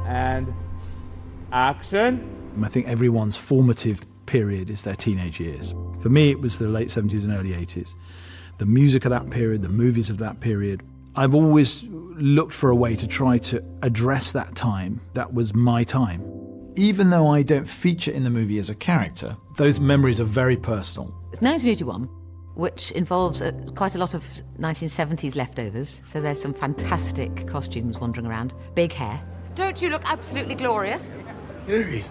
And action. I think everyone's formative period is their teenage years. For me, it was the late 70s and early 80s. The music of that period, the movies of that period. I've always looked for a way to try to address that time. That was my time. Even though I don't feature in the movie as a character, those memories are very personal. It's 1981, which involves quite a lot of 1970s leftovers. So there's some fantastic costumes wandering around. Big hair. Don't you look absolutely glorious? Very.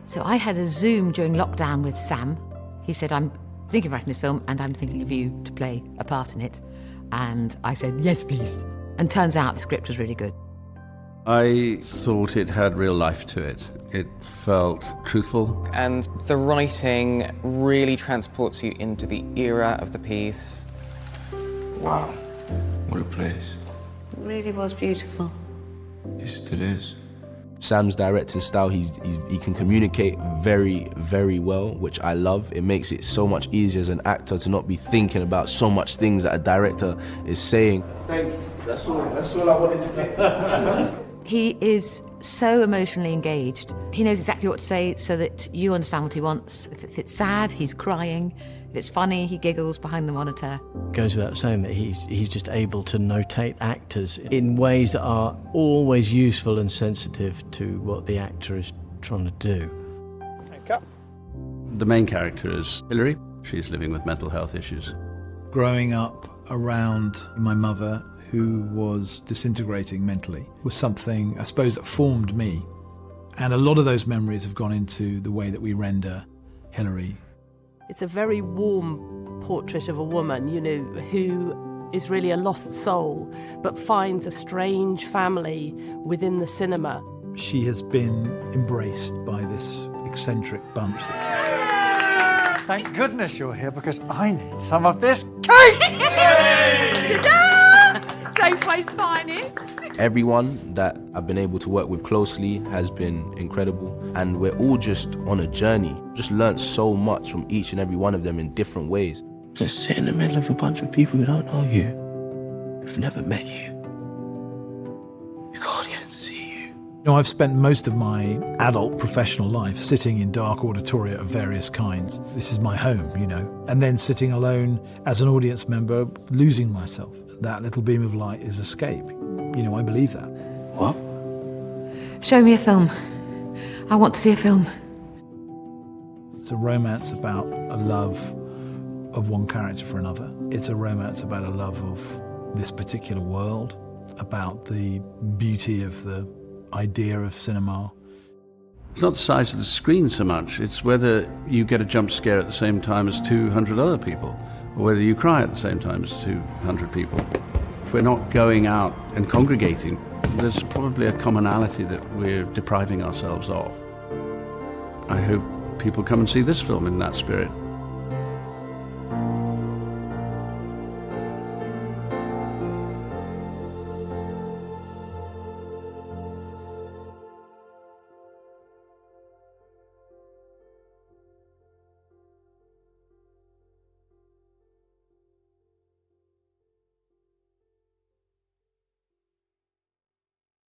So I had a Zoom during lockdown with Sam. He said, I'm thinking of writing this film and I'm thinking of you to play a part in it. And I said, yes, please. And turns out the script was really good. I thought it had real life to it. It felt truthful. And the writing really transports you into the era of the piece. Wow, what a place. It really was beautiful. It still is. Sam's directing style, he can communicate very, very well, which I love. It makes it so much easier as an actor to not be thinking about so much things that a director is saying. Thank you. That's all I wanted to get. He is so emotionally engaged. He knows exactly what to say so that you understand what he wants. If it's sad, he's crying. If it's funny, he giggles behind the monitor. It goes without saying that he's just able to notate actors in ways that are always useful and sensitive to what the actor is trying to do. The main character is Hilary. She's living with mental health issues. Growing up around my mother, who was disintegrating mentally, was something, I suppose, that formed me. And a lot of those memories have gone into the way that we render Hilary. It's a very warm portrait of a woman, you know, who is really a lost soul, but finds a strange family within the cinema. She has been embraced by this eccentric bunch. Thank goodness you're here, because I need some of this cake! Ta-da! Safeway's finest. Everyone that I've been able to work with closely has been incredible, and we're all just on a journey. Just learnt so much from each and every one of them in different ways. Just sit in the middle of a bunch of people who don't know you, who've never met you. You can't even see you. You know, I've spent most of my adult professional life sitting in dark auditoria of various kinds. This is my home, you know, and then sitting alone as an audience member, losing myself. That little beam of light is escape. You know, I believe that. What? Show me a film. I want to see a film. It's a romance about a love of one character for another. It's a romance about a love of this particular world, about the beauty of the idea of cinema. It's not the size of the screen so much, it's whether you get a jump scare at the same time as 200 other people, or whether you cry at the same time as 200 people. If we're not going out and congregating, there's probably a commonality that we're depriving ourselves of. I hope people come and see this film in that spirit.